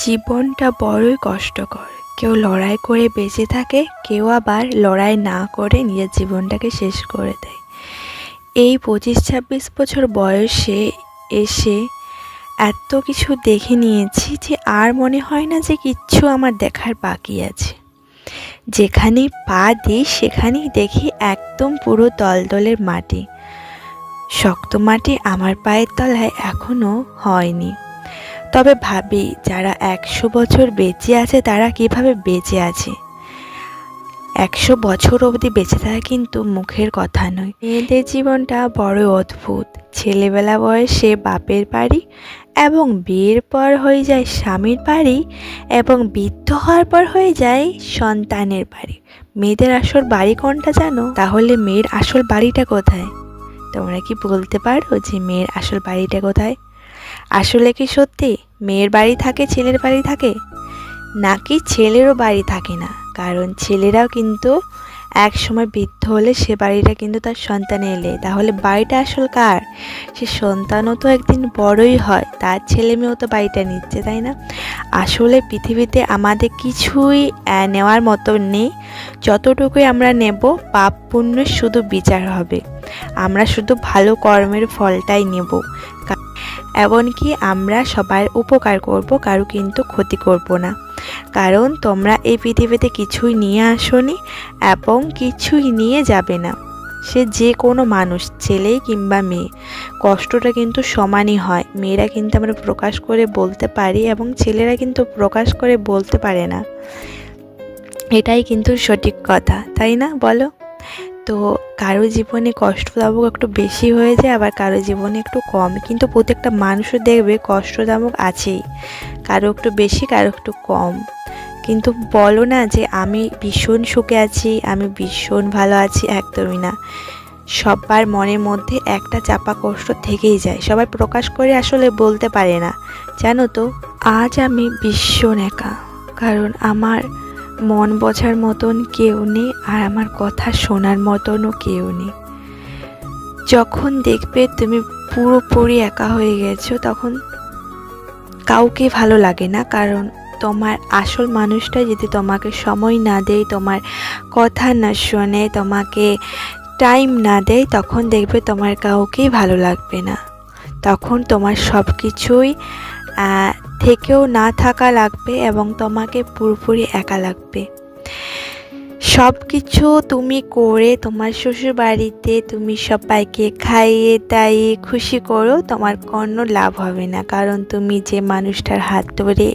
জীবনটা বড়ই কষ্টকর। কেউ লড়াই করে বেঁচে থাকে, কেউ আবার লড়াই না করে নিজের জীবনটাকে শেষ করে দেয়। এই 25-26 বছর বয়সে এসে এত কিছু দেখে নিয়েছি যে আর মনে হয় না যে কিচ্ছু আমার দেখার বাকি আছে। যেখানেই পা দিই সেখানেই দেখি একদম পুরো দলদলের মাটি। শক্ত মাটি আমার পায়ের তলায় এখনও হয়নি। তবে ভাবি, যারা 100 বছর বেঁচে আছে তারা কিভাবে বেঁচে আছে। 100 বছর অবধি বেঁচে থাকা কিন্তু মুখের কথা নয়। মেয়েদের জীবনটা বড় অদ্ভুত। ছেলেবেলা বয়সে বাপের বাড়ি, এবং বিয়ের পর হয়ে যায় স্বামীর বাড়ি, এবং বৃদ্ধ হওয়ার পর হয়ে যায় সন্তানের বাড়ি। মেয়েদের আসল বাড়ি কোনটা জানো? তাহলে মেয়ের আসল বাড়িটা কোথায়? তোমরা কি বলতে পারো যে মেয়ের আসল বাড়িটা কোথায়? আসলে কি সত্যি মেয়ের বাড়ি থাকে, ছেলের বাড়ি থাকে? নাকি ছেলেরও বাড়ি থাকে না? কারণ ছেলেরাও কিন্তু এক সময় বৃদ্ধ হলে সে বাড়িটা কিন্তু তার সন্তানে এলে, তাহলে বাড়িটা আসল কার? সে সন্তানও তো একদিন বড়ই হয়, তার ছেলে মেয়েও তো বাড়িটা নিচ্ছে, তাই না? আসলে পৃথিবীতে আমাদের কিছুই নেওয়ার মতো নেই। যতটুকুই আমরা নেব, পাপ পুণ্যের শুধু বিচার হবে। আমরা শুধু ভালো কর্মের ফলটাই নেব। এমনকি আমরা সবার উপকার করব, কারো কিন্তু ক্ষতি করব না। কারণ তোমরা এই পৃথিবীতে কিছুই নিয়ে আসোনি এবং কিছুই নিয়ে যাবে না। সে যে কোনো মানুষ, ছেলেই কিংবা মেয়ে, কষ্টটা কিন্তু সমানই হয়। মেয়েরা কিন্তু আমরা প্রকাশ করে বলতে পারি এবং ছেলেরা কিন্তু প্রকাশ করে বলতে পারে না। এটাই কিন্তু সঠিক কথা, তাই না বলো? তো কারো জীবনে কষ্টদায়ক একটু বেশি হয়ে যায়, আবার কারো জীবনে একটু কম। কিন্তু প্রত্যেকটা মানুষও দেখবে কষ্টদায়ক আছেই, কারো একটু বেশি, কারো একটু কম। কিন্তু বলো না যে আমি ভীষণ সুখে আছি, আমি ভীষণ ভালো আছি, একদমই না। সবার মনের মধ্যে একটা চাপা কষ্ট থেকেই যায়, সবাই প্রকাশ করে আসলে বলতে পারে না, জানো তো। আজ আমি ভীষণ একা, কারণ আমার মন বোঝার মতন কেউ নেই, আর আমার কথা শোনার মতনও কেউ নেই। যখন দেখবে তুমি পুরোপুরি একা হয়ে গেছো, তখন কাউকে ভালো লাগে না। কারণ তোমার আসল মানুষটা যদি তোমাকে সময় না দেয়, তোমার কথা না শোনে, তোমাকে টাইম না দেয়, তখন দেখবে তোমার কাউকেই ভালো লাগবে না। তখন তোমার সব কিছুই থেকেও না থাকা লাগবে এবং তোমাকে পুরোপুরি একা লাগবে। সব কিছু তুমি করে তোমার শ্বশুর বাড়িতে তুমি সবাইকে খাইয়ে দাইয়ে খুশি করো, তোমার কোনো লাভ হবে না। কারণ তুমি যে মানুষটার হাত ধরে